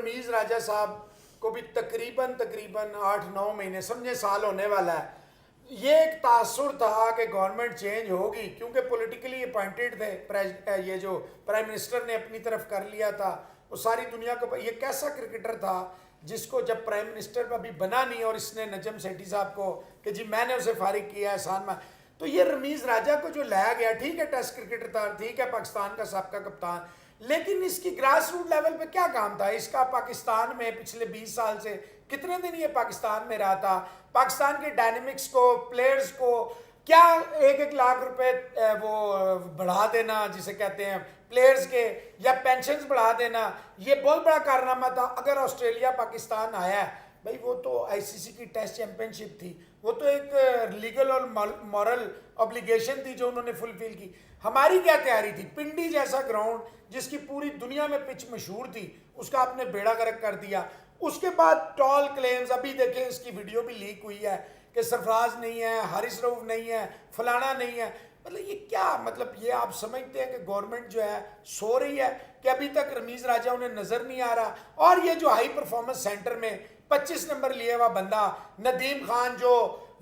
रमीज राजा साहब को भी तकरीबन 8-9 महीने, समझे साल होने वाला है, ये एक तासुर था कि गवर्नमेंट चेंज होगी, क्योंकि पॉलिटिकली अपॉइंटेड थे। ये जो प्राइम मिनिस्टर ने अपनी तरफ कर लिया था, वो सारी दुनिया को, ये कैसा क्रिकेटर था जिसको जब प्राइम मिनिस्टर अभी बना नहीं और इसने नजम सेठी साहब को कि जी मैंने उसे फारिग किया एहसान में, तो ये रमीज राजा को जो लाया गया, ठीक है टेस्ट क्रिकेटर था, ठीक है पाकिस्तान का सबका कप्तान, लेकिन इसकी ग्रास रूट लेवल पे क्या काम था इसका? पाकिस्तान में पिछले 20 साल से कितने दिन ये पाकिस्तान में रहा था? पाकिस्तान के डायनेमिक्स को, प्लेयर्स को क्या 1-1 लाख रुपए वो बढ़ा देना जिसे कहते हैं प्लेयर्स के, या पेंशन्स बढ़ा देना, ये बहुत बड़ा कारनामा था। अगर ऑस्ट्रेलिया पाकिस्तान आया है भाई, वो तो आईसीसी की टेस्ट चैंपियनशिप थी, वो तो एक लीगल और मॉरल ऑब्लिगेशन थी जो उन्होंने फुलफिल की। हमारी क्या तैयारी थी? पिंडी जैसा ग्राउंड जिसकी पूरी दुनिया में पिच मशहूर थी, उसका आपने बेड़ा गर्क कर दिया। उसके बाद टॉल क्लेम्स, अभी देखें इसकी वीडियो भी लीक हुई है कि सरफराज नहीं है, हारिस रऊफ नहीं है, फलाना नहीं है। मतलब ये क्या, मतलब ये आप समझते हैं कि गवर्नमेंट जो है सो रही है कि अभी तक रमीज राजा उन्हें नजर नहीं आ रहा? और ये जो हाई परफॉर्मेंस सेंटर में 25 नंबर लिए हुआ बंदा नदीम खान, जो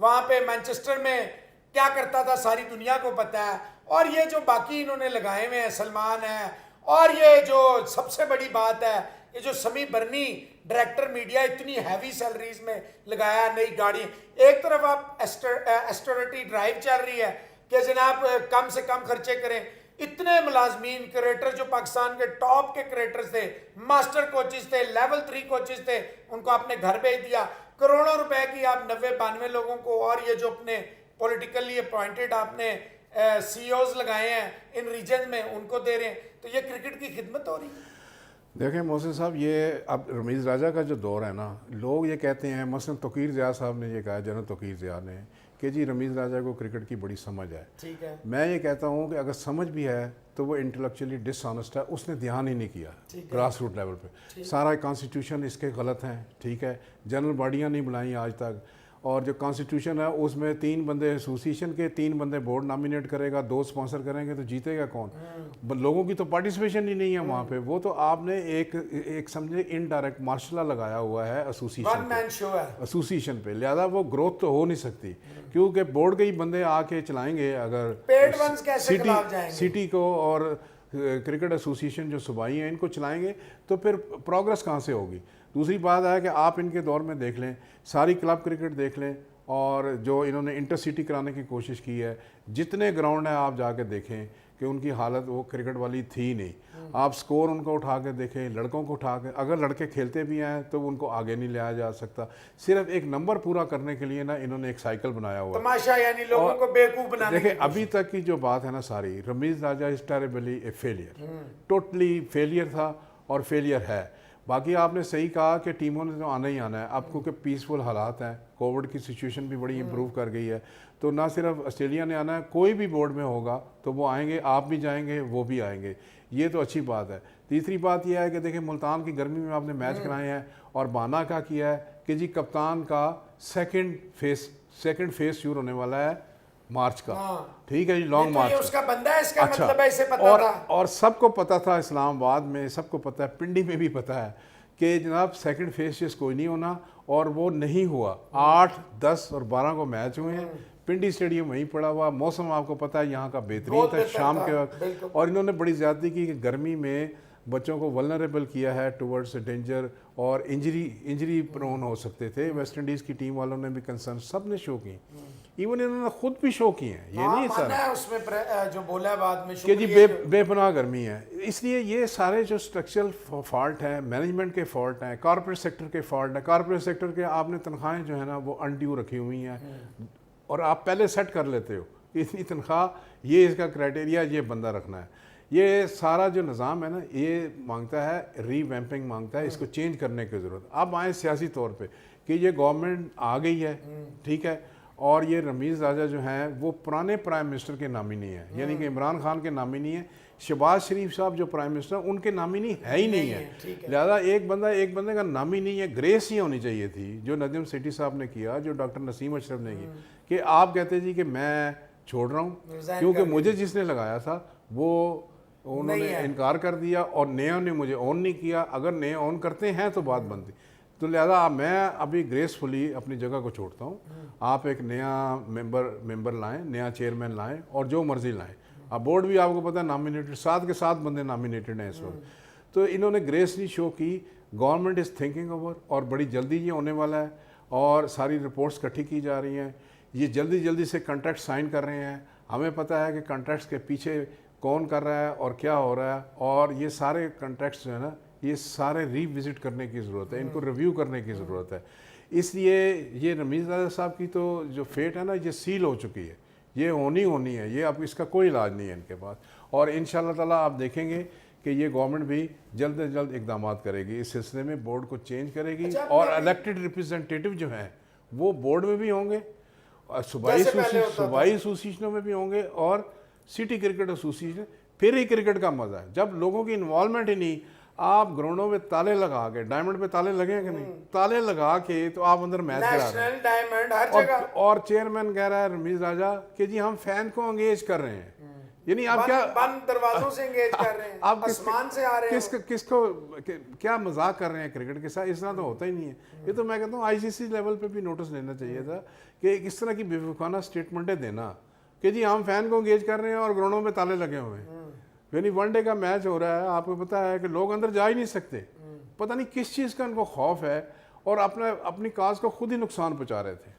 वहां पे मैनचेस्टर में क्या करता था सारी दुनिया को पता है, और ये जो बाकी इन्होंने लगाए हुए हैं, सलमान है, और ये जो सबसे बड़ी बात है, ये जो समी बर्नी डायरेक्टर मीडिया, इतनी हैवी सैलरीज में लगाया, नई गाड़ी, एक तरफ आप एस्टोरिटी ड्राइव चल रही है कि जनाब कम से कम खर्चे करें। इतने मुलाजमीन क्रिएटर जो पाकिस्तान के टॉप के क्रिएटर्स थे, मास्टर कोचेस थे, लेवल 3 कोचेस थे, उनको आपने घर भेज दिया। करोड़ों रुपए की आप 90-92 लोगों को, और ये जो अपने पॉलिटिकली अपॉइंटेड आपने सीईओज लगाए हैं इन रीजन में, उनको दे रहे हैं। तो ये क्रिकेट की खिदमत हो रही है। देखें मोहसिन साहब, ये अब रमीज़ राजा का जो दौर है ना, लोग ये कहते हैं, मसलन तौकीर ज़िया साहब ने ये कहा, जनरल तौकीर ज़िया ने, कि जी रमीज़ राजा को क्रिकेट की बड़ी समझ है। ठीक है, मैं ये कहता हूँ कि अगर समझ भी है तो वो इंटेलेक्चुअली डिसऑनेस्ट है, उसने ध्यान ही नहीं किया ग्रास रूट लेवल पे। सारा कॉन्स्टिट्यूशन इसके गलत हैं, ठीक है, जनरल बॉडियाँ नहीं बुलाई आज तक, और जो कॉन्स्टिट्यूशन है उसमें 3 बंदे एसोसिएशन के, 3 बंदे बोर्ड नॉमिनेट करेगा, 2 स्पॉन्सर करेंगे, तो जीतेगा कौन? लोगों की तो पार्टिसिपेशन ही नहीं है वहाँ पे। वो तो आपने एक समझे इनडायरेक्ट मार्शल लगाया हुआ है एसोसिएशन पे, लिहाजा वो ग्रोथ तो हो नहीं सकती, क्योंकि बोर्ड के ही बंदे आके चलाएंगे। अगर सिटी को और क्रिकेट एसोसिएशन जो सूबाई हैं इनको चलाएंगे तो फिर प्रोग्रेस कहाँ से होगी? दूसरी बात है कि आप इनके दौर में देख लें, सारी क्लब क्रिकेट देख लें, और जो इन्होंने इंटरसिटी कराने की कोशिश की है, जितने ग्राउंड हैं आप जाके देखें कि उनकी हालत वो क्रिकेट वाली थी नहीं। आप स्कोर उनको उठा के देखें, लड़कों को उठा के, अगर लड़के खेलते भी हैं तो उनको आगे नहीं लाया जा सकता। सिर्फ एक नंबर पूरा करने के लिए ना इन्होंने एक साइकिल बनाया हुआ तमाशा, यानी लोगों को बेवकूफ बनाने। देखिए अभी तक की जो बात है ना सारी, Rameez Raja is terribly a failure, totally failure था और फेलियर है। बाकी आपने सही कहा कि टीमों ने तो आना ही आना है अब, क्योंकि पीसफुल हालात हैं, कोविड की सिचुएशन भी बड़ी इंप्रूव कर गई है, तो ना सिर्फ ऑस्ट्रेलिया ने आना है, कोई भी बोर्ड में होगा तो वो आएंगे, आप भी जाएंगे, वो भी आएंगे, ये तो अच्छी बात है। तीसरी बात यह है कि देखिए मुल्तान की गर्मी में आपने मैच कराए हैं, और बहाना क्या किया है कि जी कप्तान का सेकंड फेस शुरू होने वाला है मार्च का। ठीक है जी, लॉन्ग मार्च उसका बंदा है, इसका अच्छा, मतलब है, इसे पता था। और सबको पता था, इस्लामाबाद में सबको पता है, पिंडी में भी पता है कि जनाब सेकंड फेस कोई नहीं होना, और वो नहीं हुआ। 8, 10 और 12 को मैच हुए हैं, पिंडी स्टेडियम वहीं पड़ा हुआ, मौसम आपको पता है यहाँ का बेहतरीन था शाम के वक्त, और इन्होंने बड़ी ज़्यादती की कि गर्मी में बच्चों को वल्नरेबल किया है टुवर्ड्स डेंजर, और इंजरी प्रोन हो सकते थे। वेस्ट इंडीज़ की टीम वालों ने भी कंसर्न सब ने शो की, इवन इन्होंने खुद भी शो किए हैं, ये नहीं सर उसमें जो बोला बाद में कि जी बेपनाह गर्मी है। इसलिए ये सारे जो स्ट्रक्चरल फॉल्ट हैं, मैनेजमेंट के फॉल्ट हैं, कॉर्पोरेट सेक्टर के फॉल्ट हैं। कॉर्पोरेट सेक्टर के आपने तनख्वाहें जो है ना वो अनड्यू रखी हुई हैं, और आप पहले सेट कर लेते हो कि इतनी तनख्वाह, ये इसका क्राइटेरिया, ये बंदा रखना है। ये सारा जो निज़ाम है ना, ये मांगता है रीवैम्पिंग, मांगता है इसको चेंज करने की ज़रूरत। अब आए सियासी तौर पे कि ये गवर्नमेंट आ गई है, ठीक है, और ये रमीज़ राजा जो हैं वो पुराने प्राइम मिनिस्टर के नामिनी है, यानी कि इमरान खान के नामिनी है। शहबाज शरीफ साहब जो प्राइम मिनिस्टर उनके नामिनी है ही नहीं है, लिहाजा एक बंदे का नामी नहीं है। ग्रेस ही होनी चाहिए थी जो नजम सेठी साहब ने किया, जो डॉक्टर नसीम अशरफ ने किया, कि आप कहते जी कि मैं छोड़ रहा हूँ, क्योंकि मुझे जिसने लगाया था वो उन्होंने इनकार कर दिया और नया ने मुझे ऑन नहीं किया। अगर नए ऑन करते हैं तो बात बनती। तो लिहाजा मैं अभी ग्रेसफुली अपनी जगह को छोड़ता हूँ। आप एक नया मेंबर लाएं, नया चेयरमैन लाएं और जो मर्जी लाएं। अब बोर्ड भी आपको पता है नॉमिनेटेड, 7 के 7 बंदे नॉमिनेटेड हैं इस वक्त। तो इन्होंने ग्रेस नहीं शो की। गवर्नमेंट इज़ थिंकिंग ओवर और बड़ी जल्दी ये होने वाला है और सारी रिपोर्ट्स इकट्ठी की जा रही हैं। ये जल्दी जल्दी से कॉन्ट्रैक्ट साइन कर रहे हैं। हमें पता है कि कॉन्ट्रैक्ट्स के पीछे कौन कर रहा है और क्या हो रहा है, और ये सारे कॉन्ट्रैक्ट्स जो है ना, ये सारे रीविजिट करने की ज़रूरत है, इनको रिव्यू करने की ज़रूरत है। इसलिए ये रमीज़ राजा साहब की तो जो फेट है ना, ये सील हो चुकी है, ये होनी है, ये अब इसका कोई इलाज नहीं है इनके पास। और इंशाल्लाह ताला आप देखेंगे कि ये गवर्नमेंट भी जल्द से जल्द इकदाम करेगी इस सिलसिले में, बोर्ड को चेंज करेगी। और इलेक्टेड रिप्रेजेंटेटिव जो हैं वो बोर्ड में भी होंगे, सूबाई एसोसिएशनों में भी होंगे और सिटी क्रिकेट एसोसिएशन। फिर ही क्रिकेट का मज़ा है जब लोगों की इन्वॉल्वमेंट ही नहीं। आप ग्राउंडों में ताले लगा के, डायमंड पे ताले लगे हैं कि नहीं, ताले लगा के तो आप अंदर मैच करा रहे हैं, डायमंड हर जगह। और चेयरमैन कह रहा है रमीज़ राजा कि जी हम फैन को एंगेज कर रहे हैं। यानी आप क्या बंद दरवाजों से एंगेज कर रहे हैं, आप आसमान से आ रहे हैं। किसको क्या मजाक कर रहे हैं क्रिकेट के साथ? इस तरह तो होता ही नहीं है। ये तो मैं कहता हूँ आईसीसी लेवल पे भी नोटिस लेना चाहिए था कि इस तरह की बेवकूफ़ाना स्टेटमेंटें देना कि जी हम फैन को एंगेज कर रहे हैं और ग्राउंडों में ताले लगे हुए हैं। यानी वनडे का मैच हो रहा है, आपको पता है कि लोग अंदर जा ही नहीं सकते। पता नहीं किस चीज़ का उनको खौफ है और अपनी काज को खुद ही नुकसान पहुंचा रहे थे।